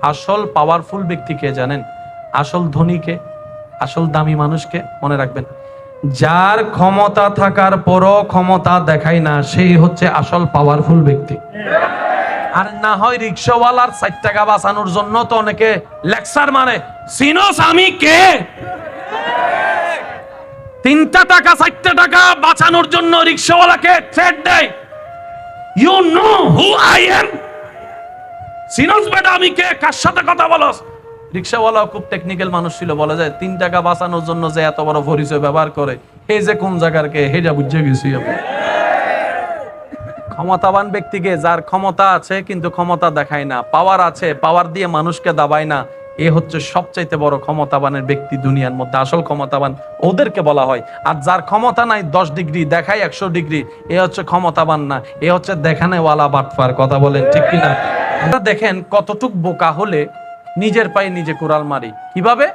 আসল পাওয়ারফুল ব্যক্তিকে জানেন? আসল ধনীকে, আসল দামি মানুষকে মনে রাখবেন, যার ক্ষমতা থাকার পরও ক্ষমতা দেখায় না, সেই হচ্ছে আসল পাওয়ারফুল ব্যক্তি। আর না হয় রিক্সাওয়ালার 4 টাকা বাঁচানোর জন্য তো অনেকে লেকচার মানে, সিনোস আমি কে? 3টা টাকা 4টা টাকা বাঁচানোর জন্য রিক্সাওয়ালাকে থ্রেট দেয়, you know who I am? সিনোস বেটা আমি কে? কার সাথে কথা বলস? রিক্সাওয়ালাও খুব টেকনিক্যাল মানুষ ছিল, বলা যায় 3 টাকা বাঁচানোর জন্য যে এত বড় পরিচয় ব্যবহার করে, এই যে কোন জায়গার কে হেজা বুঝে গেছি আমি। ক্ষমতাবান ব্যক্তিকে, যার ক্ষমতা আছে কিন্তু ক্ষমতা দেখায় না, পাওয়ার আছে, পাওয়ার দিয়ে মানুষকে দাবায় না, এ হচ্ছে সবচাইতে বড় ক্ষমতাবানের ব্যক্তি দুনিয়ার মধ্যে। আসল ক্ষমতাবান ওদেরকে বলা হয়। আর যার ক্ষমতা নাই, 10 ডিগ্রি দেখায় 100 ডিগ্রি, এ হচ্ছে ক্ষমতাবান না, এ হচ্ছে দেখানেওয়ালা বাটপার। কথা বলেন ঠিক কিনা? আমরা দেখেন কতটুক বোকা হলে নিজের পায়ে নিজে কুড়াল মারি। কিভাবে?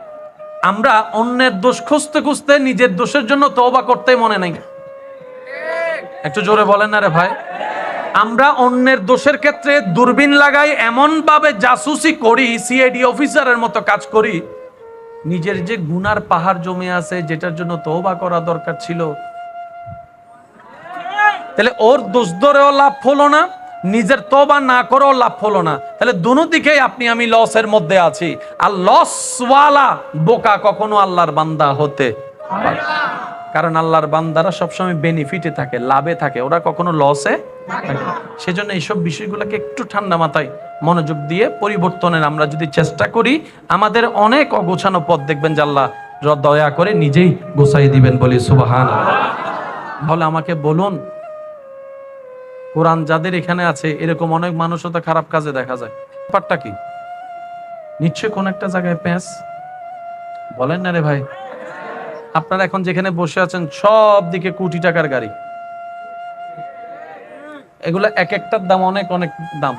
আমরা অন্যের দোষ খুঁজতে খুঁজতে নিজের দোষের জন্য তওবা করতেই মনে নাই। একটু জোরে বলেন না রে ভাই। আমরা অন্যের দোষের ক্ষেত্রে দূরবীন লাগাই, এমন ভাবে জাসুসি করি, সিআইডি অফিসারের মতো কাজ করি, নিজের যে গুনার পাহাড় জমে আছে, যেটার জন্য তওবা করা দরকার ছিল, তাহলে ওর দোষ ধরেও লাভ হলো না, নিজের তওবা না করেও লাভ হলো না। তাহলে দুনো দিকেই আপনি আমি লসের মধ্যে আছি। আর লসওয়ালা বোকা কখনো আল্লাহর বান্দা হতে পারে না। কারণ আল্লাহর বান্দারা সবসময় বেনিফিটে থাকে, লাভে থাকে, ওরা কখনো লসে থাকে না। সেজন্য এইসব বিষয়গুলোকে একটু ঠান্ডা মাথায় মনোযোগ দিয়ে পরিবর্তনের আমরা যদি চেষ্টা করি, আমাদের অনেক অগোছানো পথ দেখবেন যে আল্লাহ দয়া করে নিজেই গোছাই দিবেন, বলি সুবহানাল্লাহ। তাহলে আমাকে বলুন, কোরআন যাদের এখানে আছে, এরকম অনেক মানুষও তো খারাপ কাজে দেখা যায়, ব্যাপারটা কি? নিশ্চয় কোন একটা জায়গায় প্যাঁচ। বলেন না রে ভাই। আপনারা এখন যেখানে বসে আছেন, সব দিকে কোটি টাকার গাড়ি, এগুলো এক একটার দাম অনেক অনেক দাম।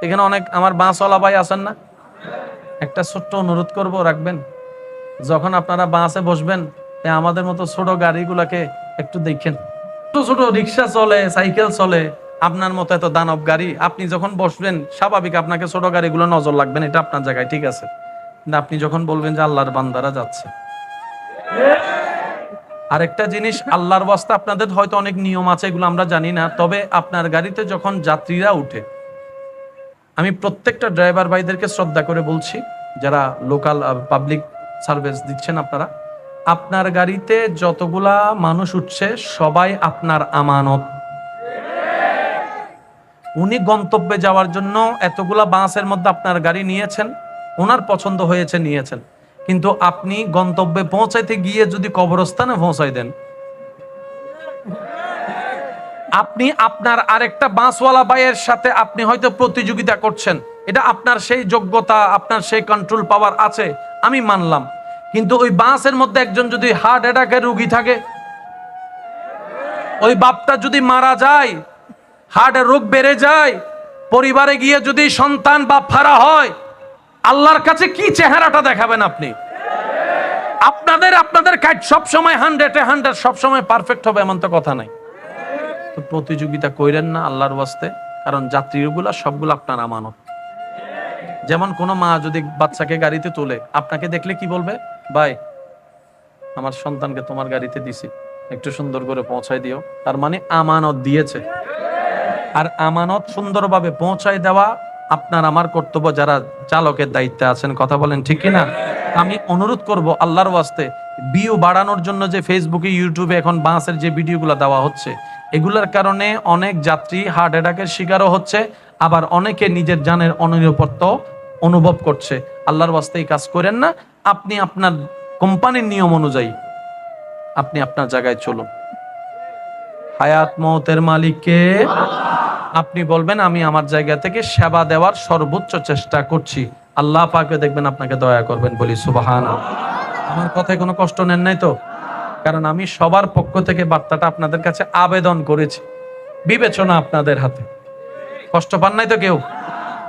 এখানে অনেক আমার বাসওয়ালা ভাই আছেন না, একটা ছোট্ট অনুরোধ করব, রাখবেন, যখন আপনারা বাসে বসবেন, আমাদের মতো ছোট গাড়িগুলাকে একটু দেখেন। ছোট ছোট রিক্সা চলে, সাইকেল চলে, আপনার মতো এত দানব গাড়ি, আপনি যখন বসবেন স্বাভাবিক আপনাকে ছোট গাড়িগুলো নজর লাগবেন, এটা আপনার জায়গায় ঠিক আছে। কিন্তু আপনি যখন বলবেন যে আল্লাহর বান্দারা যাচ্ছে, আরেকটা জিনিস, আল্লাহর ওয়াস্তে আপনাদের হয়তো অনেক নিয়ম আছে, এগুলো আমরা জানি না, তবে আপনার গাড়িতে যখন যাত্রীরা উঠে, আমি প্রত্যেকটা ড্রাইভার ভাইদেরকে শ্রদ্ধা করে বলছি, যারা লোকাল পাবলিক সার্ভিস দিচ্ছেন, আপনারা, আপনার গাড়িতে যতগুলা মানুষ উঠছে সবাই আপনার আমানত। উনি গন্তব্যে যাওয়ার জন্য এতগুলা বাসের মধ্যে আপনার গাড়ি নিয়েছেন, ওনার পছন্দ হয়েছে নিয়েছেন, কিন্তু আপনি গন্তব্যে পৌঁছাইতে গিয়ে যদি কবরস্থানে পৌঁছাই দেন, আপনি আপনার আরেকটা বাসওয়ালা ভাইয়ের সাথে আপনি হয়তো প্রতিযোগিতা করছেন, এটা আপনার সেই যোগ্যতা, আপনার সেই কন্ট্রোল পাওয়ার আছে, আমি মানলাম, কিন্তু ওই বাসের মধ্যে একজন যদি হার্ট অ্যাটাকের রোগী থাকে, ওই বাপটা যদি মারা যায়, হার্টের রোগ বেড়ে যায়, পরিবারে গিয়ে যদি সন্তান বাপ হারা হয়, আল্লাহর কাছে কি চেহারাটা দেখাবেন আপনি? আপনাদের কাজ সব সময় 100-এ 100 সব সময় পারফেক্ট হবে এমন তো কথা নাই। তো প্রতিযোগিতা কইরেন না আল্লাহর ওয়াস্তে, কারণ যাত্রীগুলা সবগুলো আপনার আমানত। যেমন কোন মা যদি বাচ্চাকে গাড়িতে তোলে, আপনাকে দেখলে কি বলবে? ভাই, আমার সন্তানকে তোমার গাড়িতে দিছি, একটু সুন্দর করে পৌঁছায় দিও। তার মানে আমানত দিয়েছে। আর আমানত সুন্দরভাবে পৌঁছায় দেওয়া আপনার আমার কর্তব্য, যারা চালকের দায়িত্বে আছেন। কথা বলেন ঠিক কিনা? আমি অনুরোধ করব আল্লাহর ওয়াস্তে, ভিউ বাড়ানোর জন্য যে ফেসবুকে, ইউটিউবে এখন বাসের যে ভিডিওগুলো দেওয়া হচ্ছে, এগুলোর কারণে অনেক যাত্রী হার্ট অ্যাটাকের শিকারও হচ্ছে, আবার অনেকে নিজের জানের অনিরাপত্তা অনুভব করছে। আল্লাহর ওয়াস্তে এই কাজ করেন না। আপনি আপনার কোম্পানির নিয়ম অনুযায়ী আপনি আপনার জায়গায় চলুন। হায়াত মওতের মালিককে আপনি বলবেন, আমি আমার জায়গা থেকে সেবা দেওয়ার সর্বোচ্চ চেষ্টা করছি, আল্লাহ পাকে দেখবেন আপনাকে দয়া করবেন, বলি সুবহানাল্লাহ। আমার কথায় কোনো কষ্ট নেন নাই তো? কারণ আমি সবার পক্ষ থেকে বার্তাটা আপনাদের কাছে আবেদন করেছি, বিবেচনা আপনাদের হাতে। কষ্ট পান নাই তো কেউ?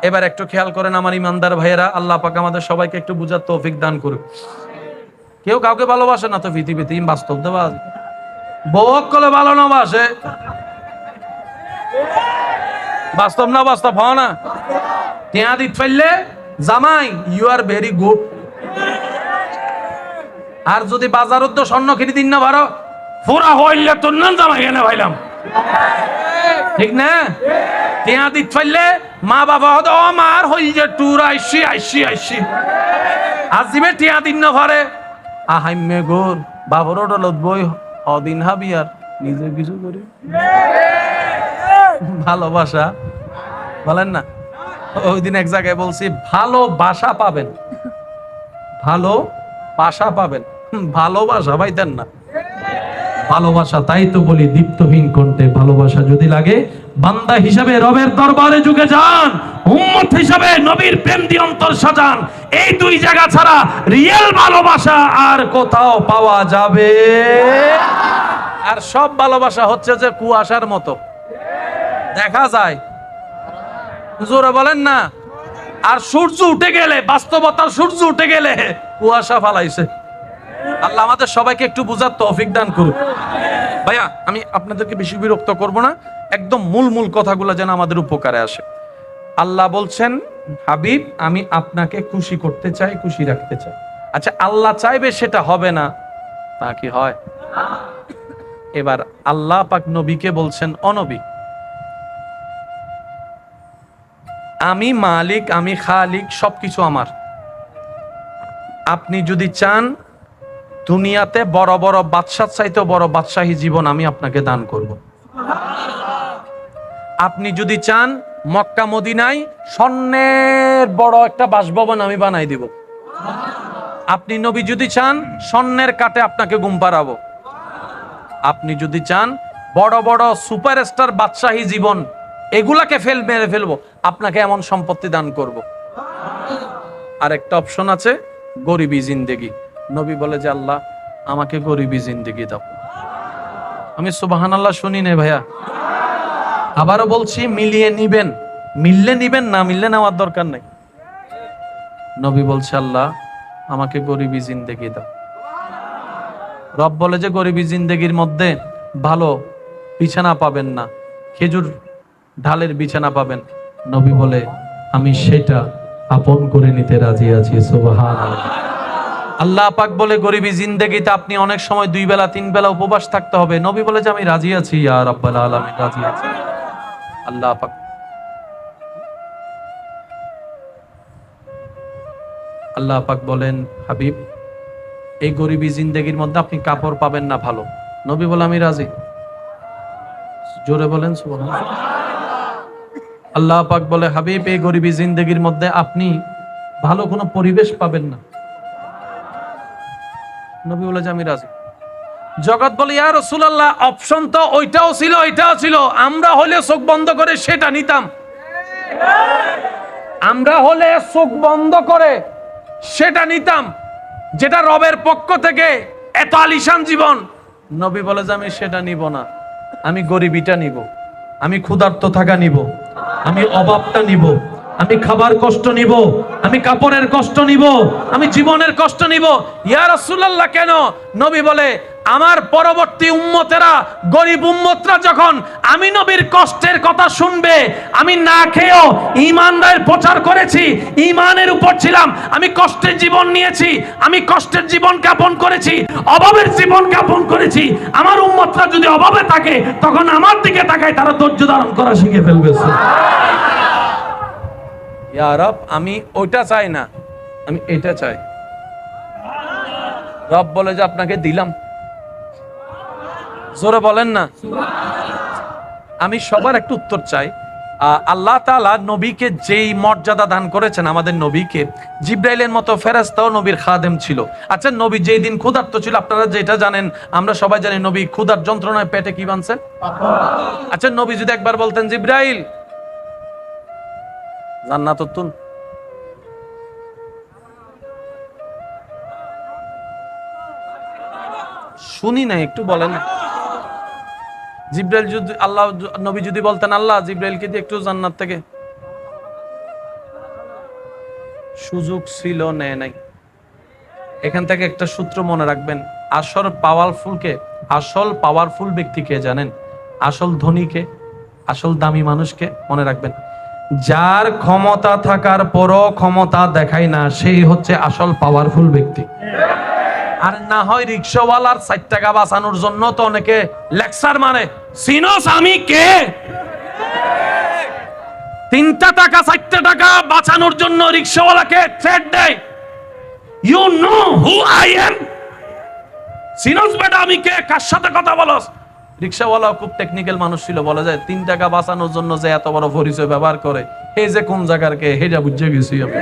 এবার একটু খেয়াল করেন আমার ইমানদার ভাইয়েরা, আল্লাহ পাক আমাদের সবাইকে একটু বুঝার তৌফিক দান করুক। কেউ কাউকে ভালোবাসে না তো পৃথিবীতে, বাস্তব দেওয়া বউ কলে ভালো না বাসে, বাস্তব না বাস্তব হয় না? টিয়া দিত পাইলে জামাই ইউ আর ভেরি গুড। আর যদি বাজারত তো স্বর্ণ কিনে দিন না ভারো পুরা হইলে তোর নাম জামাই এনে ভাইলাম, ঠিক না? টিয়া দিত পাইলে মা বাবা হতো ও মার হইল যে টুর আইসি আইসি আইসি। আজিবে টিয়া দিন না ভারে আহাইমে গোর বাবর ডলত বই অদিন হাবি আর নিজে কিছু করি। ভালোবাসা বলেন না, ওই দিন এক জায়গায় বলছি ভালোবাসা পাবেন, ভালোবাসা পাবেন, ভালোবাসা পাইতেন না। ভালোবাসা, তাই তো বলি দীপ্তহীন কণ্ঠে ভালোবাসা যদি লাগে বান্দা হিসাবে রবের দরবারে যুগে যান, উম্মত হিসাবে নবীর প্রেম দিয়ে অন্তর সাজান। এই দুই জায়গা ছাড়া রিয়েল ভালোবাসা আর কোথাও পাওয়া যাবে। আর সব ভালোবাসা হচ্ছে যে কুয়াশার মতো দেখা যায়, জোরে বলেন না। আর সূর্য উঠে গেলে, বাস্তবতার সূর্য উঠে গেলে কুয়াশা ফালাইছে। আল্লাহ আমাদের সবাইকে একটু বুঝার তৌফিক দান করুন। ভাইয়া আমি আপনাদেরকে বেশি বিরক্ত করব না, একদম মূল কথাগুলো যেন আমাদের উপকারে আসে। আল্লাহ বলছেন হাবিব আমি আপনাকে খুশি করতে চাই, খুশি রাখতে চাই। আচ্ছা আল্লাহ চাইবে সেটা হবে না, তা কি হয়? এবার আল্লাহ পাক নবীকে বলছেন ও নবী আমি মালিক, আমি খালিক, সবকিছু আমার। আপনি যদি চান দুনিয়াতে বড় বড় বাদশাহ চাইতে বড় বাদশাহী জীবন আমি আপনাকে দান করব। আপনি যদি চান মক্কা মদিনায় স্বর্ণের বড় একটা বাসভবন আমি বানাই দিব। আপনি নবী যদি চান স্বর্ণের কাটে আপনাকে ঘুম পাড়াবো। আপনি যদি চান বড় বড় সুপারস্টার বাদশাহী জীবন এগুলাকে মেরে ফেলবো, আপনাকে এমন সম্পত্তি দান করব। আর একটা অপশন আছে গরিবী জিন্দেগি। নবী বলে যে আল্লাহ আমাকে গরিবী জিন্দেগি দাও। আমি সুবহানাল্লাহ শুনি না ভাইয়া, আবারও বলছি মিলিয়ে নিবেন, মিললে নিবেন, না মিললে নেওয়ার দরকার নেই। নবী বলছে আল্লাহ আমাকে গরিবী জিন্দেগি দাও। রব বলে যে গরিবী জিন্দেগির মধ্যে ভালো বিছানা পাবেন না, খেজুর ঢালের বিছানা পাবেন। নবী বলে আমি সেটা আপন করে নিতে রাজি আছি। সুবহানাল্লাহ। আল্লাহ পাক বলে গরিবী জিন্দেগিতে আপনি অনেক সময় 2 বেলা 3 বেলা উপবাস থাকতে হবে। নবী বলে যে আমি রাজি আছি, ইয়া রাব্বাল আলামিন রাজি আছি। আল্লাহ পাক বলেন হাবিব এই গরিবী জিন্দেগির মধ্যে আপনি কাপড় পাবেন না ভালো। নবী বলে আমি রাজি। জোরে বলেন সুবহানাল্লাহ। আল্লাহ পাক বলে হাবিব এই গরিবী জিন্দেগির মধ্যে আপনি ভালো কোনো পরিবেশ পাবেন না। নবী বলে যে আমি রাজি। জগৎ বলে ইয়া রাসূলুল্লাহ অপশন তো ওইটাও ছিল এটাও ছিল, আমরা হলে চোখ বন্ধ করে সেটা নিতাম। আমরা হলে চোখ বন্ধ করে সেটা নিতাম যেটা রবের পক্ষ থেকে এত আলিশান জীবন। নবী বলে যে আমি সেটা নিব না, আমি গরিবীটা নিব, আমি ক্ষুধার্ত থাকা নিব, আমি অভাবটা নিব, আমি খাবার কষ্ট নিব, আমি কাপড়ের কষ্ট নিব, আমি জীবনের কষ্ট নিব। ইয়া রাসূলুল্লাহ কেন? নবী বলে আমার পরবর্তী উম্মতেরা, গরিব উম্মতরা যখন আমি নবীর কষ্টের কথা শুনবে, আমি না খেয়েও ঈমানের প্রচার করেছি, ঈমানের উপর ছিলাম, আমি কষ্টের জীবন নিয়েছি, আমি কষ্টের জীবন যাপন করেছি, অভাবের জীবন যাপন করেছি। আমার উম্মতরা যদি অভাবে থাকে তখন আমার দিকে তাকায় তারা ধৈর্য ধারণ করা শিখে ফেলবে। ইয়া রব আমি ওইটা চাই না, আমি এটা চাই। রব বলে যে আপনাকে দিলাম। জোরে বলেন না। আমি সবার একটু উত্তর চাই। আল্লাহ তাআলা নবীকে যেই মর্যাদা দান করেছেন, আমাদের নবীকে জিবরাইলের মতো ফেরেশতাও নবীর খাদেম ছিল। আচ্ছা নবী যেই দিন ক্ষুধার্ত ছিল, আপনারা যেটা জানেন, আমরা সবাই জানি নবী ক্ষুধার যন্ত্রণায় পেটে কি বানছেন। আচ্ছা নবী যদি একবার বলতেন জিবরাইল জান্নাত তুন, শুনি না একটু বলেন। জিবরাইল যদি আল্লাহ নবী যদি বলতেন আল্লাহ জিবরাইলকে দিয়ে একটু জান্নাত থেকে, সুযোগ ছিল, নেয় নাই। এখান থেকে একটা সূত্র মনে রাখবেন, আসল পাওয়ারফুল ব্যক্তিকে জানেন, আসল ধনীকে, আসল দামি মানুষকে মনে রাখবেন। যার ক্ষমতা থাকার পরও ক্ষমতা দেখায় না, সেই হচ্ছে আসল পাওয়ারফুল ব্যক্তি। আর না হয় রিক্সাওয়ালার 4 টাকা বাঁচানোর জন্য তো অনেকে লেকচার মানে, সিনোস আমি কে? 3টা টাকা 4টা টাকা বাঁচানোর জন্য রিক্সাওয়ালাকে থ্রেট দেয়, you know who I am? সিনোস বেটা আমি কে? কার সাথে কথা বলস? রিক্সাওয়ালা খুব টেকনিক্যাল মানুষ ছিল, বলে যায় 3 টাকা বাঁচানোর জন্য যে এত বড় পরিচয় ব্যবহার করে, এই যে কোন জায়গার কে, হেটা বুঝে গেছি আমি।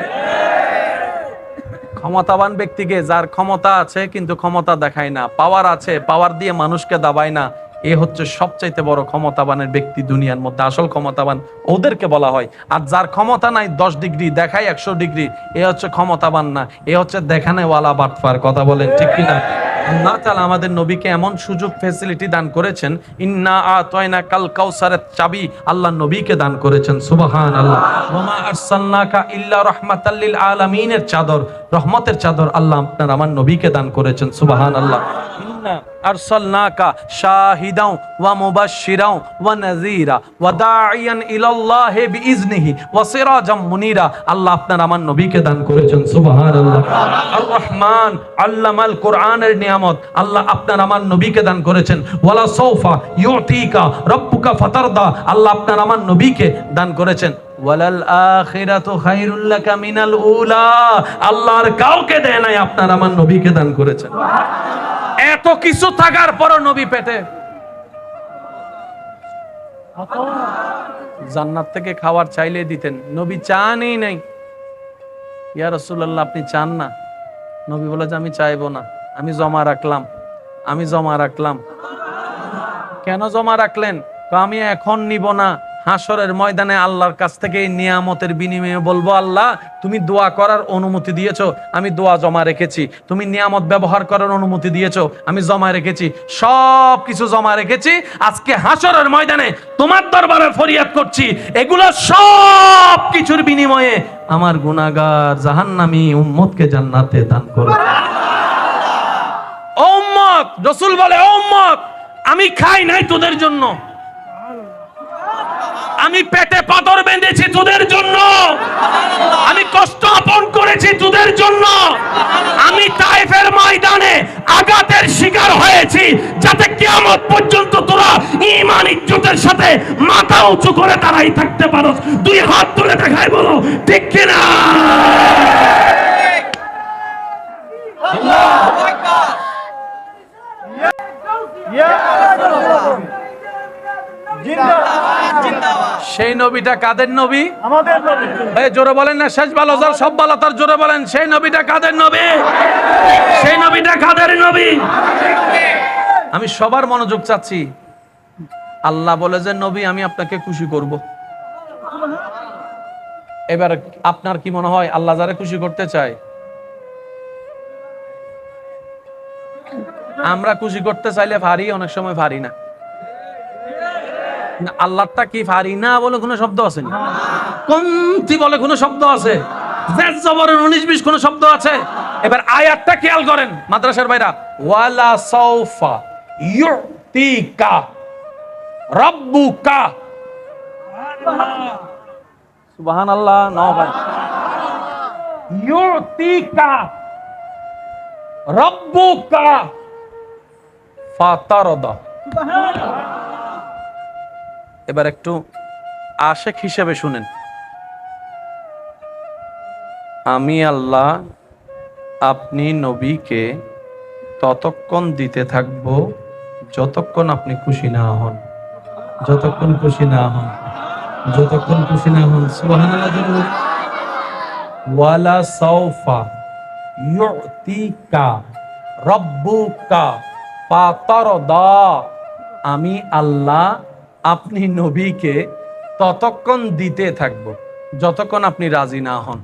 ক্ষমতাবান ব্যক্তিকে, যার ক্ষমতা আছে কিন্তু ক্ষমতা দেখায় না, পাওয়ার আছে, পাওয়ার দিয়ে মানুষকে দাবায় না, এ হচ্ছে সবচাইতে বড় ক্ষমতাবানের ব্যক্তি দুনিয়ার মধ্যে। আসল ক্ষমতাবান ওদেরকে বলা হয়। আর যার ক্ষমতা নাই 10 ডিগ্রি দেখায় 100 ডিগ্রি, এ হচ্ছে ক্ষমতাবান না, এ হচ্ছে দেখানেওয়ালা বাটফার। কথা বলেন ঠিক কিনা? আল্লাহ তাআলা আমাদের নবীকে এমন সুযোগ ফ্যাসিলিটি দান করেছেন, ইন্না আতাইনা কাল কাউসারের চাবি আল্লাহ নবীকে দান করেছেন। সুবহানাল্লাহ। ওয়া মা আরসালনাকা ইল্লা রাহমাতাল লিল আলামিনের চাদর, রহমতের চাদর আল্লাহ আপনার আমার নবীকে দান করেছেন। সুবহানাল্লাহ। ইন্না আরসালনাকা শাহিদাও ওয়া মুবাশশিরাও ওয়া নাযীরা ওয়া দাঈয়ান ইলাল্লাহি বিইজনিহি ওয়া সিরাজাম মুনীরা, আল্লাহ আপনার আমার নবীকে দান করেছেন। সুবহানাল্লাহ। আর রহমান আল্লামাল কোরআনের নিয়ামত আল্লাহ আপনার আমার নবীকে দান করেছেন। ওয়ালা সাউফা ইউতিকা রাব্বুকা ফাতারদা, আল্লাহ আপনার আমার নবীকে দান করেছেন। ওয়ালাল আখিরাতু খায়রুল লাকা মিনাল উলা, আল্লাহর কাউকে দেয় নাই, আপনার আমার নবীকে দান করেছেন। এত কিছু থাকার পরও নবী পেটে জান্নাত থেকে খাবার চাইলে দিতেন, নবী চানই নাই। ইয়া রাসূলুল্লাহ আপনি চান না? নবী বলে যে আমি চাইবো না, আমি জমা রাখলাম, আমি জমা রাখলাম। কেন জমা রাখলেন? আমি এখন নিব না, হাসরের ময়দানে আল্লাহর কাছ থেকে এই নিয়ামতের বিনিময়ে বলবো, আল্লাহ তুমি দোয়া করার অনুমতি দিয়েছো, আমি দোয়া জমা রেখেছি। তুমি নিয়ামত ব্যবহার করার অনুমতি দিয়েছো, আমি জমা রেখেছি। সব কিছু জমা রেখেছি, আজকে হাসরের ময়দানে তোমার দরবারে ফরিয়াদ করছি, এগুলো সব কিছুর বিনিময়ে আমার গুনাহগার জাহান্নামী উম্মতকে জান্নাতে দান করো। ও উম্মত, রাসূল বলে ও উম্মত, আমি খাই নাই তোদের জন্য, আমি পেটে পাথর বেঁধেছি তোদের জন্য, আমি কষ্ট আপন করেছি তোদের জন্য, আমি তায়েফের ময়দানে আঘাতের শিকার হয়েছি, যাতে কিয়ামত পর্যন্ত তোরা ঈমান ইজ্জতের সাথে মাথা উঁচু করে দাঁড়াই থাকতে পারো। 2 হাত তুলে দেখাই, বলো ঠিক কিনা? আল্লাহু আকবার। সেই নবীটা কাদের নবী? আমাদের নবী। এই জোরে বলেন না, শেষ ভালো যার সব ভালো তার, জোরে বলেন সেই নবীটা কাদের নবী? সেই নবীটা কাদের নবী? আমি সবার মনোযোগ চাচ্ছি। আল্লাহ বলে যে নবী আমি আপনাকে খুশি করব। এবার আপনার কি মনে হয় আল্লাহ যারা খুশি করতে চায়? আমরা খুশি করতে চাইলে পারি, অনেক সময় পারি না। আল্লাহটা কি পারি না বলে কোনো শব্দ আছে? কমতি বলে কোনো শব্দ আছে? জেদ জবরের 19-20 কোনো শব্দ আছে? এবার আয়াতটা খেয়াল করেন মাদ্রাসার ভাইরা, ওয়ালা সাউফা ইউতিকা রাব্বুকা। সুবহানাল্লাহ। নাও ভাই, ইউতিকা রাব্বুকা ফাতারদা। এবার একটু আশেক হিসেবে শুনেন, আমি আল্লাহ আপনি নবীকে ততক্ষণ দিতে থাকব যতক্ষণ আপনি খুশি না হন, যতক্ষণ খুশি না হন, যতক্ষণ খুশি না হন। সুবহানাল্লাহ। ওয়ালা সাউফা ইউতিকা রাব্বুকা ফাতারদা, আমি আল্লাহ আপনি নবীকে ততক্ষণ দিতে থাকব যতক্ষণ আপনি রাজি না হন,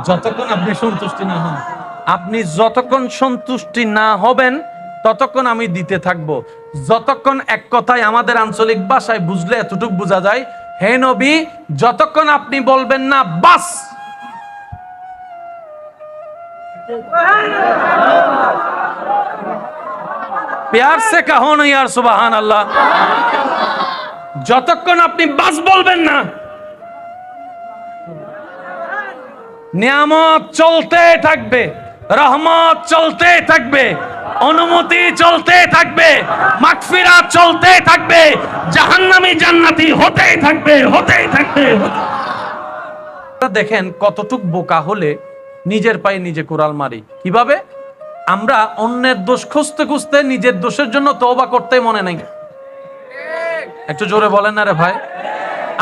যতক্ষণ আপনি সন্তুষ্টি না হন। আপনি যতক্ষণ সন্তুষ্টি না হবেন ততক্ষণ আমি দিতে থাকব। যতক্ষণ, এক কথায় আমাদের আঞ্চলিক ভাষায় বুঝলে এতটুকু বোঝা যায়, হে নবী যতক্ষণ আপনি বলবেন না বাস, প্যার সে কাহো না ইয়ার সুবহানাল্লাহ, যতক্ষণ আপনি বাস বলবেন না নিয়ামত চলতে থাকবে, রহমত চলতে থাকবে, অনুমতি চলতে থাকবে, মাগফিরাত চলতে থাকবে, জাহান্নামী জান্নাতি হতেই থাকবে, হতেই থাকবে। দেখেন কতটুক বোকা হলে নিজের পায়ে নিজে কোড়াল মারি। কিভাবে? আমরা অন্যের দোষ খুঁজতে খুঁজতে নিজের দোষের জন্য তওবা করতে মনে নাই। একটু জোরে বলেন না রে ভাই।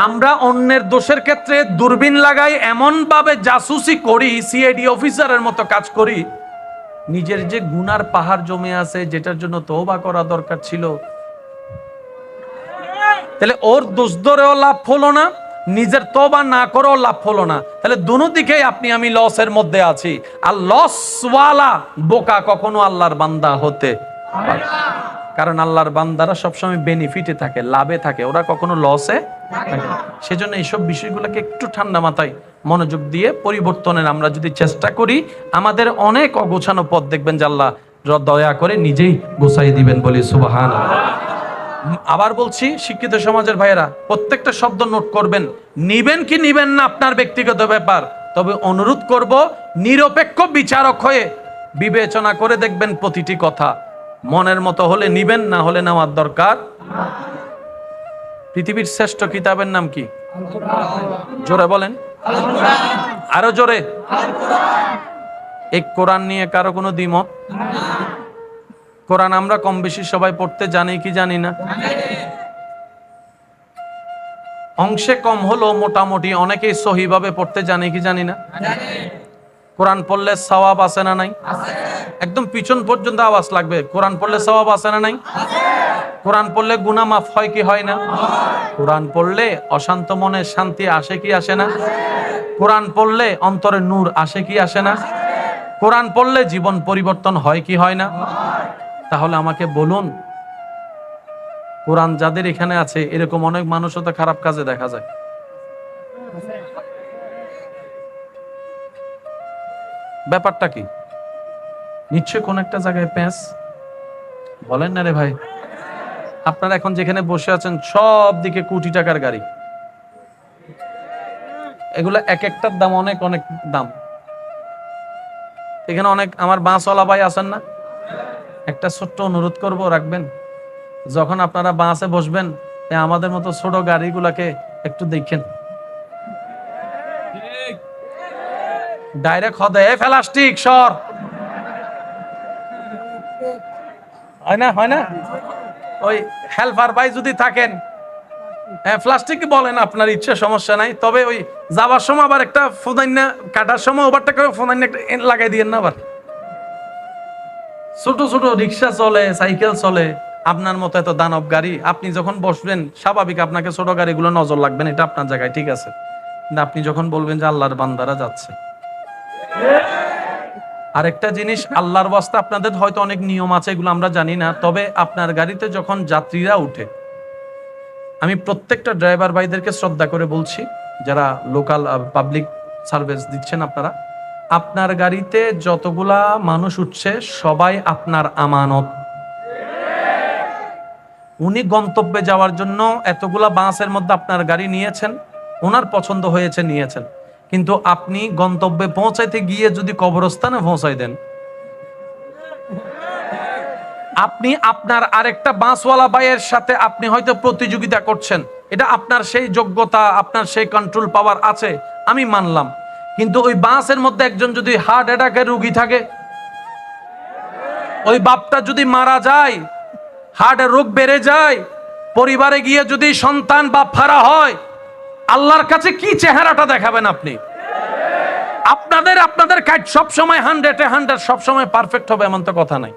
আমরা অন্যের দোষের ক্ষেত্রে দূরবীন লাগাই, এমন ভাবে জাসুসি করি, সিআইডি অফিসারের মতো কাজ করি, নিজের যে গুনার পাহাড় জমে আছে যেটার জন্য তওবা করা দরকার ছিল, তাহলে ওর দোষ ধরেও লাভ হলো না, নিজের তওবা না করেও লাভ হলো না। তাহলে দুনো দিকেই আপনি আমি লসের মধ্যে আছি। আর লসওয়ালা বোকা কখনো আল্লাহর বান্দা হতে পারে না। কারণ আল্লাহর বান্দারা সবসময় বেনিফিটে থাকে, লাভে থাকে, ওরা কখনো লসে থাকে না। সেজন্য এইসব বিষয়গুলোকে একটু ঠান্ডা মাথায় মনোযোগ দিয়ে পরিবর্তনের আমরা যদি চেষ্টা করি, আমাদের অনেক অগোছানো পথ দেখবেন যে আল্লাহ দয়া করে নিজেই গোছাই দিবেন, বলি সুবহানাল্লাহ। আবার বলছি, শিক্ষিত সমাজের ভাইয়েরা প্রত্যেকটা শব্দ নোট করবেন, নিবেন কি নিবেন না আপনার ব্যক্তিগত ব্যাপার, তবে অনুরোধ করব নিরপেক্ষ বিচারক হয়ে বিবেচনা করে দেখবেন প্রতিটি কথা। মনের মতো হলে নিবেন, না হলে নেওয়ার দরকার। পৃথিবীর শ্রেষ্ঠ কিতাবের নাম কি? জোরে বলেন, আরো জোরে। এই কোরআন নিয়ে কারো কোনো দ্বিমত? কোরআন আমরা কম বেশি সবাই পড়তে জানি কি জানি না? অংশে কম হলো মোটামুটি অনেকেই সহিভাবে পড়তে জানি কি জানি না? কোরআন পড়লে সওয়াব আছে না নাই? একদম পিছন পর্যন্ত আওয়াজ লাগবে। কোরআন পড়লে সওয়াব আছে না নাই? কোরআন পড়লে গুনাহ মাফ হয় কি হয় না? কোরআন পড়লে অশান্ত মনে শান্তি আসে কি আসে না? কোরআন পড়লে অন্তরে নূর আসে কি আসে না? কোরআন পড়লে জীবন পরিবর্তন হয় কি হয় না? তাহলে আমাকে বলুন, কোরআন যাদের এখানে আছে এরকম অনেক মানুষও তো খারাপ কাজে দেখা যায়। ব্যাপারটা কি? নিশ্চয় কোন একটা জায়গায় প্যাঁচ। বলেন না রে ভাই। আপনারা এখন যেখানে বসে আছেন সব দিকে কোটি টাকার গাড়ি, এগুলো এক একটার দাম অনেক অনেক দাম। এখানে অনেক আমার বাসওয়ালা ভাই আছেন না, একটা ছোট্ট অনুরোধ করব, রাখবেন যখন আপনারা বাসে বসবেন আমাদের মতো ছোট গাড়িগুলাকে একটু দেখেন। ডাইরেক্ট হদে প্লাস্টিক সর, হয় না হয় না? ওই হেল্পার ভাই যদি থাকেন, হ্যাঁ প্লাস্টিক বলেন, আপনার ইচ্ছা, সমস্যা নাই। তবে ওই যাওয়ার সময় আবার একটা ফোদাইনা, কাটার সময় ওভারটা করে ফোদাইনা একটা লাগাই দিয়েন না। আবার ছোট ছোট রিক্সা চলে, সাইকেল চলে, আপনার মতো এত দানব গাড়ি, আপনি যখন বসবেন স্বাভাবিক আপনাকে ছোট গাড়িগুলো নজর লাগবেন, এটা আপনার জায়গায় ঠিক আছে। কিন্তু আপনি যখন বলবেন যে আল্লাহর বান্দারা যাচ্ছে, আরেকটা জিনিস, আল্লাহর ওয়াস্তে আপনাদের হয়তো অনেক নিয়ম আছে, এগুলো আমরা জানি না, তবে আপনার গাড়িতে যখন যাত্রীরা উঠে, আমি প্রত্যেকটা ড্রাইভার ভাইদেরকে শ্রদ্ধা করে বলছি, যারা লোকাল পাবলিক সার্ভিস দিচ্ছেন, আপনারা আপনার গাড়িতে যতগুলা মানুষ উঠছে সবাই আপনার আমানত। উনি গন্তব্যে যাওয়ার জন্য এতগুলা বাসের মধ্যে আপনার গাড়ি নিয়েছেন, ওনার পছন্দ হয়েছে নিয়েছেন, কিন্তু আপনি গন্তব্যে পৌঁছাইতে গিয়ে যদি কবরস্থানে পৌঁছাই দেন, আপনি আপনার আরেকটা বাসওয়ালা ভাইয়ের সাথে আপনি হয়তো প্রতিযোগিতা করছেন, এটা আপনার সেই যোগ্যতা, আপনার সেই কন্ট্রোল পাওয়ার আছে, আমি মানলাম। কিন্তু ওই বাসের মধ্যে একজন যদি হার্ট অ্যাটাকের রোগী থাকে, ওই বাপটা যদি মারা যায়, হার্টের রোগ বেড়ে যায়, পরিবারে গিয়ে যদি সন্তান বাপ হারা হয়, আল্লাহর কাছে কি চেহারাটা দেখাবেন আপনি? আপনাদের কাজ সব সময় 100 সব সময় পারফেক্ট হবে এমন তো কথা নাই।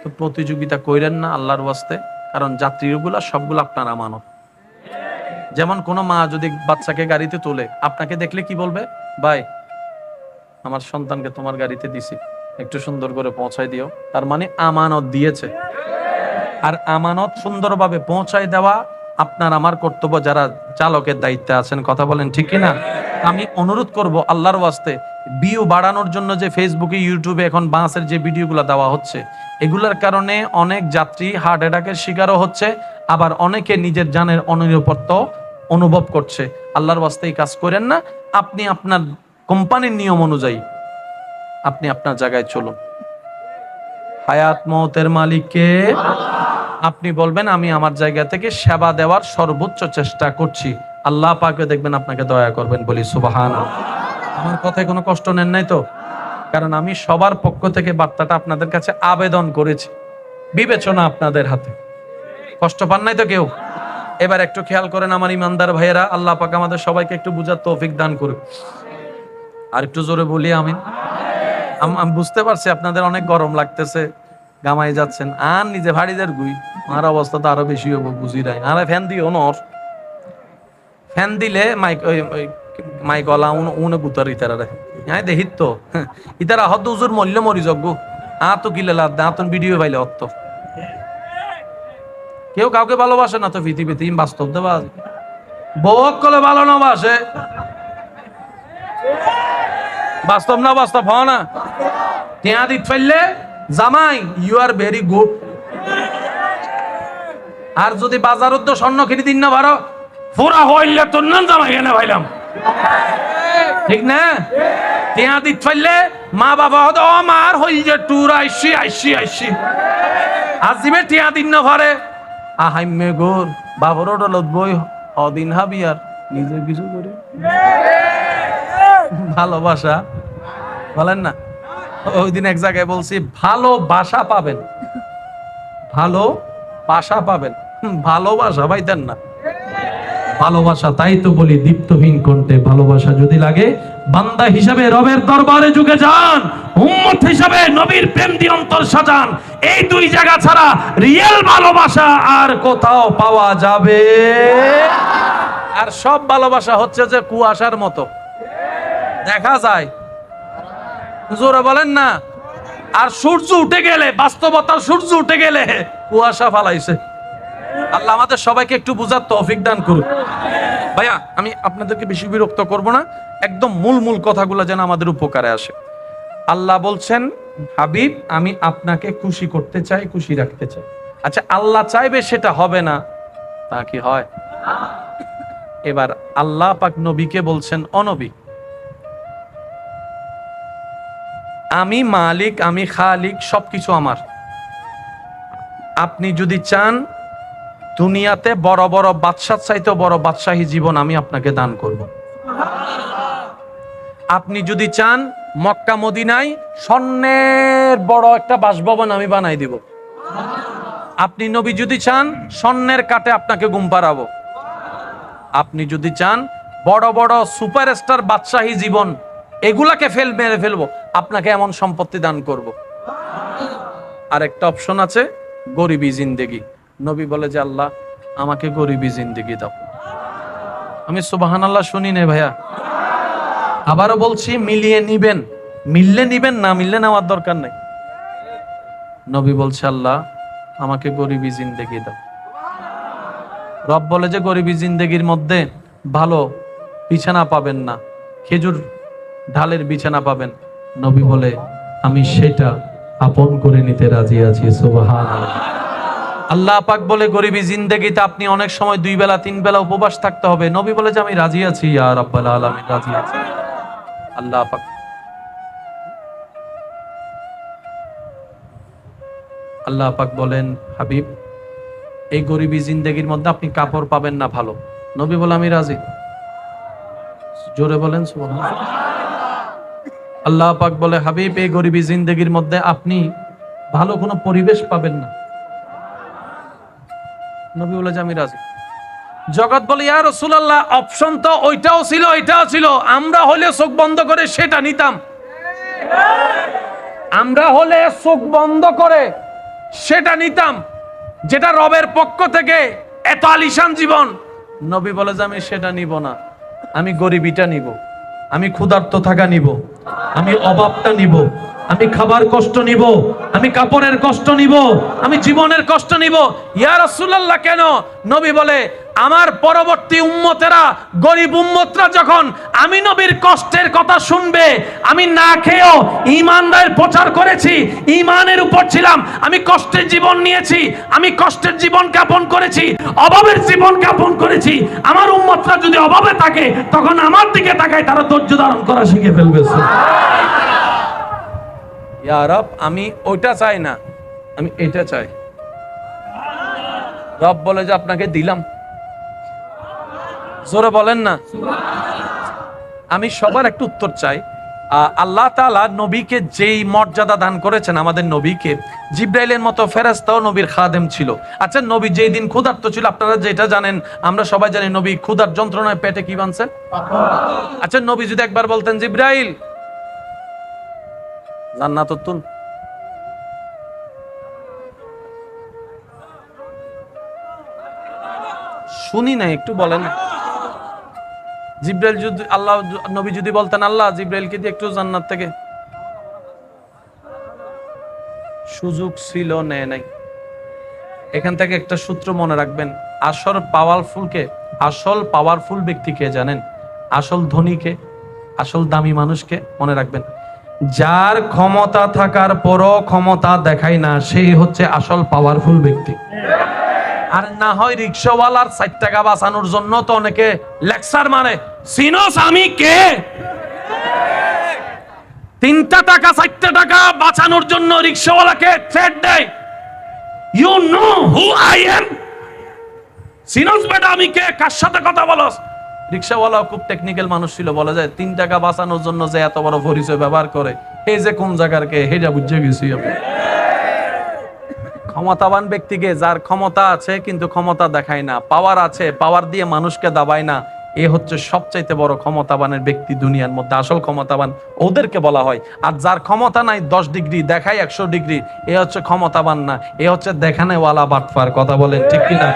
তো প্রতিযোগিতা কইরেন না আল্লাহর ওয়াস্তে, কারণ যাত্রীগুলা সবগুলো আপনার আমানত। যেমন কোন মা যদি বাচ্চাকে গাড়িতে তোলে, আপনাকে দেখলে কি বলবে? ভাই আমার সন্তানকে তোমার গাড়িতে দিছি, একটু সুন্দর করে পৌঁছায় দিও। তার মানে আমানত দিয়েছে। আর আমানত সুন্দরভাবে পৌঁছায় দেওয়া আপনার আমার কর্তব্য, যারা চালকের দায়িত্বে আছেন। কথা বলেন ঠিক কিনা? আমি অনুরোধ করব আল্লাহর ওয়াস্তে, ভিউ বাড়ানোর জন্য যে ফেসবুকে ইউটিউবে এখন বাসের যে ভিডিওগুলো দেওয়া হচ্ছে, এগুলোর কারণে অনেক যাত্রী হার্ট অ্যাটাকের শিকারও হচ্ছে, আবার অনেকে নিজের জানের অনিরাপত্তা অনুভব করছে। আল্লাহর ওয়াস্তে এই কাজ করেন না। আপনি আপনার কোম্পানির নিয়ম অনুযায়ী আপনি আপনার জায়গায় চলুন। হায়াত মওতের মালিককে আপনি বলবেন আমি আমার জায়গা থেকে সেবা দেওয়ার সর্বোচ্চ চেষ্টা করছি, আল্লাহ পাকে দেখবেন আপনাকে দয়া করবেন। বলি সুবহানাল্লাহ। আমার কথায় কোনো কষ্ট নেন নাই তো? কারণ আমি সবার পক্ষ থেকে বার্তাটা আপনাদের কাছে আবেদন করেছি, বিবেচনা আপনাদের হাতে। কষ্ট পান নাই তো কেউ? এবার একটু খেয়াল করেন আমার ইমানদার ভাইয়েরা, আল্লাহ পাক আমাদের সবাইকে একটু বুঝার তৌফিক দান করুক। আর একটু জোরে বলি আমিন। আমি বুঝতে পারছি আপনাদের অনেক গরম লাগতেছে, গামাই যাচ্ছেন, আর নিজে ভাড়িদের গুই আর অবস্থা তো আরো বেশি হবো, বুঝি নাই। আর ফ্যান দিও নর, ফ্যান দিলে মাইক মাইক গলা উনে গুতার ইতারা রে হ্যাঁ দেখিত তো ইতারা হদ উজুর মল্য মরি যজ্ঞ তো গিলে লাদ আতন ভিডিও পাইলে অত কেউ কাউকে ভালোবাসে না তো পৃথিবীতে, বাস্তব দেবা বউক কলে ভালো না বাসে, বাস্তব না বাস্তব হ না। টিয়া দিত ফেললে জামাই ইউ আর ভেরি গুড। আর যদি বাজারত তো স্বর্ণ কিনে দিন না পারো পুরা হইলে তোর নাম জামাই এনে ভাইলাম, ঠিক না? টিয়া দিত ফেললে মা বাবা হতো ও মার হইল যে টুর আইসি আইসি আইসি আজিবে টিয়া দিন না পারে আহাইমে গোর বাবর ডলত বই অদিন হাবি আর নিজে কিছু করে ভালোবাসা বলেন না। ওই দিন এক জায়গায় বলছি ভালোবাসা পাবেন, ভালোবাসা পাবেন, ভালোবাসা পাইতেন না। ভালোবাসা তাই তো বলি দীপ্তহীন কণ্ঠে ভালোবাসা যদি লাগে বান্দা হিসাবে রবের দরবারে ঝুঁকে যান, উম্মত হিসাবে নবীর প্রেম দিয়ে অন্তর সাজান। এই দুই জায়গা ছাড়া রিয়েল ভালোবাসা আর কোথাও পাওয়া যাবে। আর সব ভালোবাসা হচ্ছে যে কুয়াশার মতো দেখা যায়, জোরে বলেন না। আর সূর্য উঠে গেলে, বাস্তবতার সূর্য উঠে গেলে কুয়াশা ফালাইছে। আল্লাহ আমাদের সবাইকে একটু বুঝার তৌফিক দান করুন। ভাইয়া আমি আপনাদেরকে বেশি বিরক্ত করব না, একদম মূল কথাগুলো যেন আমাদের উপকারে আসে। আল্লাহ বলছেন হাবিব আমি আপনাকে খুশি করতে চাই, খুশি রাখতে চাই। আচ্ছা আল্লাহ চাইবে সেটা হবে না, তা কি হয়? এবার আল্লাহ পাক নবীকে বলছেন ও নবী আমি মালিক, আমি খালিক, সবকিছু আমার। আপনি যদি চান দুনিয়াতে বড় বড় বাদশার চাইতে বড় বাদশাহী জীবন আমি আপনাকে দান করব। আপনি যদি চান মক্কা মদিনায় স্বর্ণের বড় একটা বাসভবন আমি বানাই দিব। আপনি নবী যদি চান স্বর্ণের কাটে আপনাকে ঘুম পাড়াবো। আপনি যদি চান বড় বড় সুপারস্টার বাদশাহী জীবন এগুলাকে মেরে ফেলবো, আপনাকে এমন সম্পত্তি দান করব। আর একটা অপশন আছে গরিবী জিন্দেগি। নবী বলে যে আল্লাহ আমাকে গরিবী জিন্দেগি দাও। আমি সুবহানাল্লাহ শুনি না ভাইয়া, আবারও বলছি মিলিয়ে নিবেন, মিললে নিবেন, না মিললে নেওয়ার দরকার নেই। নবী বলছে আল্লাহ আমাকে গরিবী জিন্দেগি দাও। রব বলে যে গরিবী জিন্দেগির মধ্যে ভালো বিছানা পাবেন না, খেজুর ঢালের বিছানা পাবেন। নবী বলে আমি সেটা আপন করে নিতে রাজি আছি। সুবহানাল্লাহ। আল্লাহ পাক বলে গরিবী জিন্দেগিতে আপনি অনেক সময় 2 বেলা 3 বেলা উপবাস থাকতে হবে। নবী বলে যে আমি রাজি আছি, ইয়া রাব্বাল আলামিন রাজি আছি। আল্লাহ পাক বলেন হাবিব এই গরিবী জিন্দেগির মধ্যে আপনি কাপড় পাবেন না ভালো। নবী বলে আমি রাজি। জোরে বলেন সুবহানাল্লাহ। আল্লাহ পাক বলে হাবিব এই গরিবী জিন্দেগির মধ্যে আপনি ভালো কোনো পরিবেশ পাবেন না। নবী বলে যে আমি রাজি। জগৎ বলে ইয়া রাসূলুল্লাহ অপশন তো ওইটাও ছিল এটাও ছিল, আমরা হলে চোখ বন্ধ করে সেটা নিতাম। আমরা হলে চোখ বন্ধ করে সেটা নিতাম যেটা রবের পক্ষ থেকে এত আলিশান জীবন। নবী বলে যে আমি সেটা নিব না, আমি গরিবীটা নিব, আমি ক্ষুধার্ত থাকা নিব, আমি অভাবটা নিব, আমি খাবার কষ্ট নিব, আমি কাপড়ের কষ্ট নিব, আমি জীবনের কষ্ট নিব। ইয়া রাসূলুল্লাহ কেন? নবী বলে আমার পরবর্তী উম্মতেরা, গরিব উম্মতরা যখন আমি নবীর কষ্টের কথা শুনবে, আমি না খেয়েও ঈমানের প্রচার করেছি, ঈমানের উপর ছিলাম, আমি কষ্টের জীবন নিয়েছি, আমি কষ্টের জীবন যাপন করেছি, অভাবের জীবন যাপন করেছি, আমার উম্মতরা যদি অভাবে থাকে তখন আমার দিকে তাকায়, তারা ধৈর্য ধারণ করা শিখে ফেলবে। ইয়া রব, আমি ওইটা চাই না, আমি এটা চাই। রব বলে যে আপনাকে দিলাম, জোরে বলেন না। আমি সবার একটা উত্তর চাই। আল্লাহ তাআলা নবীকে যেই মর্যাদা দান করেছেন, আমাদের নবীকে জিব্রাইলের মতো ফেরেশতাও নবীর খাদেম ছিল। আচ্ছা, নবী যেই দিন ক্ষুধার্ত ছিল, আপনারা যেটা জানেন, আমরা সবাই জানি, নবী ক্ষুধার যন্ত্রণায় পেটে কি বানছে? আচ্ছা, নবী যদি একবার বলতেন, জিব্রাইল জান্নাত তুল, শুনি না, একটু বলেন। জিব্রাইল যদি, আল্লাহ নবী যদি বলতেন, আল্লাহ জিব্রাইলকে দিয়ে একটু জান্নাত থেকে, সুযোগ ছিল, নেয় নাই। এখান থেকে একটা সূত্র মনে রাখবেন, আসল পাওয়ারফুল ব্যক্তিকে জানেন? আসল ধনীকে, আসল দামি মানুষকে মনে রাখবেন। যার ক্ষমতা থাকার পরও ক্ষমতা দেখায় না, সেই হচ্ছে আসল পাওয়ারফুল ব্যক্তি। আর না হয় রিকশাওয়ালার 4 টাকা বাঁচানোর জন্য তো অনেকে লেকচার মানে, সিনোস আমি কে? 3 টাকা 4 টাকা বাঁচানোর জন্য রিকশাওয়ালাকে থ্রেট দেয়, you know who I am? সিনোস বেটা আমি কে, কার সাথে কথা বলস? রিকশাওয়ালাও খুব টেকনিক্যাল মানুষ ছিল, বলা যায় 3 টাকা বাঁচানোর জন্য যে এত বড় পরিচয় ব্যবহার করে, এই যে কোন জায়গার কে, হেটা বুঝে গেছি আমি। ক্ষমতাবান ব্যক্তিকে, যার ক্ষমতা আছে কিন্তু ক্ষমতা দেখায় না, পাওয়ার আছে, পাওয়ার দিয়ে মানুষকে দাবায় না, এ হচ্ছে সবচাইতে বড় ক্ষমতাবানের ব্যক্তি দুনিয়ার মধ্যে। আসল ক্ষমতাবান ওদেরকে বলা হয়। আর যার ক্ষমতা নাই, 10 ডিগ্রি দেখায় 100 ডিগ্রি, এ হচ্ছে ক্ষমতাবান না, এ হচ্ছে দেখানেওয়ালা বাটপার। কথা বলেন ঠিক কিনা?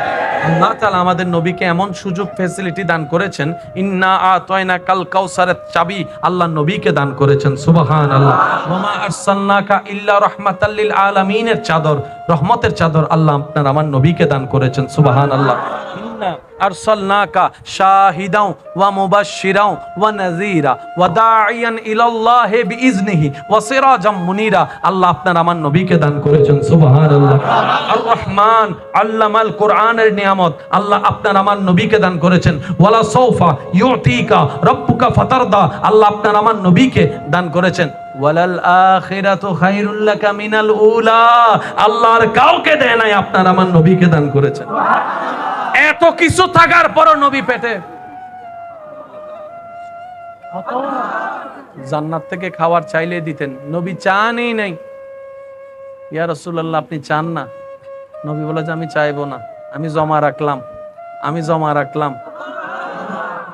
আল্লাহ তাআলা আমাদের নবীকে এমন সুযোগ ফ্যাসিলিটি দান করেছেন, ইন্না আতাইনা কাল কাউসারের চাবি আল্লাহ নবীকে দান করেছেন। সুবহানাল্লাহ। ওমা আরসালনাকা ইল্লা রাহমাতাল লিল আলামিনের চাদর, রহমতের চাদর আল্লাহ আপনার আমার নবীকে দান করেছেন। সুবহানাল্লাহ। ইন্না আরসালনাকা শাহিদাও ওয়া মুবাশশিরাও ওয়া নাযীরা ওয়া দাঈয়ান ইলাল্লাহি বিইজনিহি ওয়া সিরাজাম মুনীরা, আল্লাহ আপনার আমার নবীকে দান করেছেন। সুবহানাল্লাহ। আর রহমান আল্লামাল কোরআনের নিয়ামত আল্লাহ আপনার আমার নবীকে দান করেছেন। ওয়ালা সাউফা ইউতিকা রাব্বুকা ফাতারদা, আল্লাহ আপনার আমার নবীকে দান করেছেন। ওয়ালাল আখিরাতু খায়রুল লাকা মিনাল উলা, আল্লাহর কাউকে দেয় নাই, আপনার আমার নবীকে দান করেছেন। এত কিছু থাকার পরও নবী পেটে জান্নাত থেকে খাবার চাইলে দিতেন, নবী চানই নাই। ইয়া রাসূলুল্লাহ আপনি চান না? নবী বলে যে আমি চাইবো না, আমি জমা রাখলাম।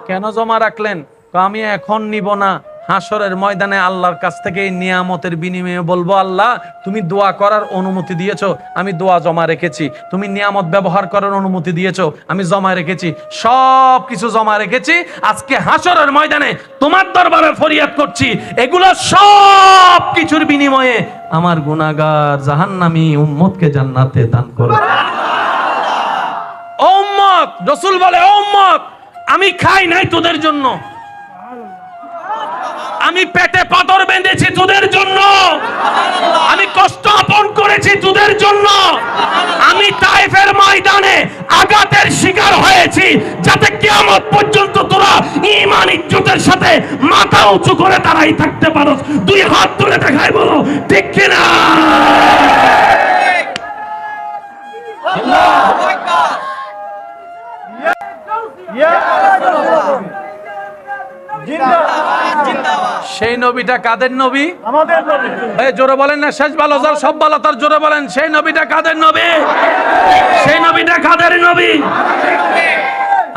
কেন জমা রাখলেন? আমি এখন নিব না, হাসরের ময়দানে আল্লাহর কাছ থেকে এই নিয়ামতের বিনিময়ে বলবো, আল্লাহ তুমি দোয়া করার অনুমতি দিয়েছো, আমি দোয়া জমা রেখেছি, তুমি নিয়ামত ব্যবহার করার অনুমতি দিয়েছো, আমি জমা রেখেছি, সব কিছু জমা রেখেছি, আজকে হাসরের ময়দানে তোমার দরবারে ফরিয়াদ করছি, এগুলো সব কিছুর বিনিময়ে আমার গুনাহগার জাহান্নামী উম্মতকে জান্নাতে দান করো। ও উম্মত, রাসূল বলে, ও উম্মত, আমি খাই নাই তোদের জন্য, আমি পেটে পাথর বেঁধেছি তোদের জন্য, আমি কষ্ট আপন করেছি তোদের জন্য, আমি তায়েফের ময়দানে আঘাতের শিকার হয়েছি, যাতে কিয়ামত পর্যন্ত তোরা ঈমান ইজ্জতের সাথে মাথা উঁচু করে দাঁড়াই থাকতে পারো। 2 হাত তুলে দেখাই, বলো ঠিক কিনা? আল্লাহু আকবার। সেই নবীটা কাদের নবী? আমাদের নবী। এই জোরে বলেন না, শেষ ভালো যার সব ভালো তার, জোরে বলেন সেই নবীটা কাদের নবী? সেই নবীটা কাদের নবী?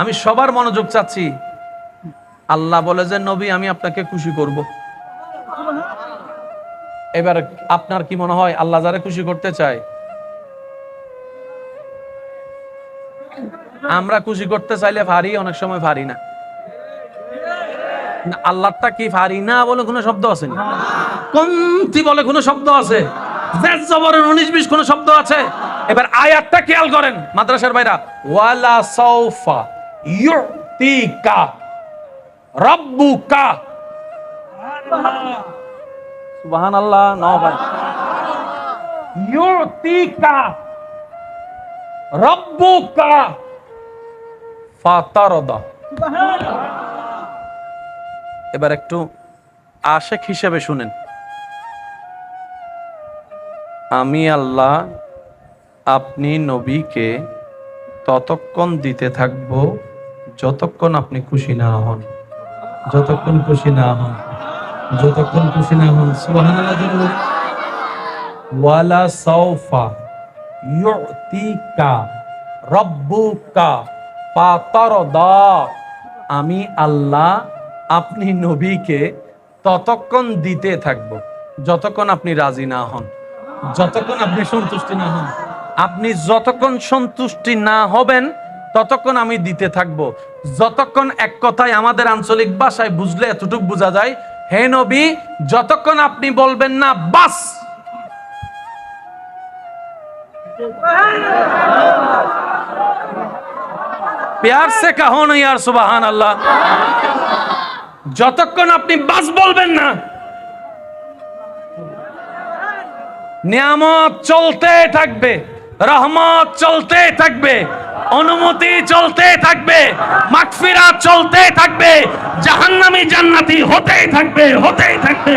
আমি সবার মনোযোগ চাচ্ছি। আল্লাহ বলে যে নবী আমি আপনাকে খুশি করব। এবার আপনার কি মনে হয় আল্লাহ যারা খুশি করতে চায়? আমরা খুশি করতে চাইলে পারি, অনেক সময় পারি না। আল্লাহটা কি পারি না বলে কোনো শব্দ আছে? কমতি বলে কোনো শব্দ আছে? জবরের 19-20 কোনো শব্দ আছে? এবার আয়াতটা খেয়াল করেন মাদ্রাসার ভাইরা, ওয়ালা সাউফা ইউতিকা রাব্বুকা, সুবহানাল্লাহ, নাও ভাই, ইউতিকা রাব্বুকা ফাতারদা। এবার একটু আশেক হিসেবে শুনেন, আমি আল্লাহ আপনি নবীকে ততক্ষণ দিতে থাকব যতক্ষণ আপনি খুশি না হন, যতক্ষণ খুশি না হন, যতক্ষণ খুশি না হন। সুবহানাল্লাহ। ওয়ালা সাউফা ইউতিকা রাব্বুকা ফাতারদা, আমি আল্লাহ আপনি নবীকে ততক্ষণ দিতে থাকব যতক্ষণ আপনি রাজি না হন, যতক্ষণ আপনি সন্তুষ্টি না হন। আপনি যতক্ষণ সন্তুষ্টি না হবেন ততক্ষণ আমি দিতে থাকব, যতক্ষণ, এক কথায় আমাদের আঞ্চলিক ভাষায় বুঝলে এতটুকু বোঝা যায়, হে নবী যতক্ষণ আপনি বলবেন না বাস, প্যার সে কাহো না ইয়ার সুবহান আল্লাহ, যতক্ষণ আপনি বাস বলবেন না, নিয়ামত চলতে থাকবে, রহমত চলতে থাকবে, অনুমতি চলতে থাকবে, মাগফিরাত চলতে থাকবে, জাহান্নামী জান্নাতি হতেই থাকবে, হতেই থাকবে।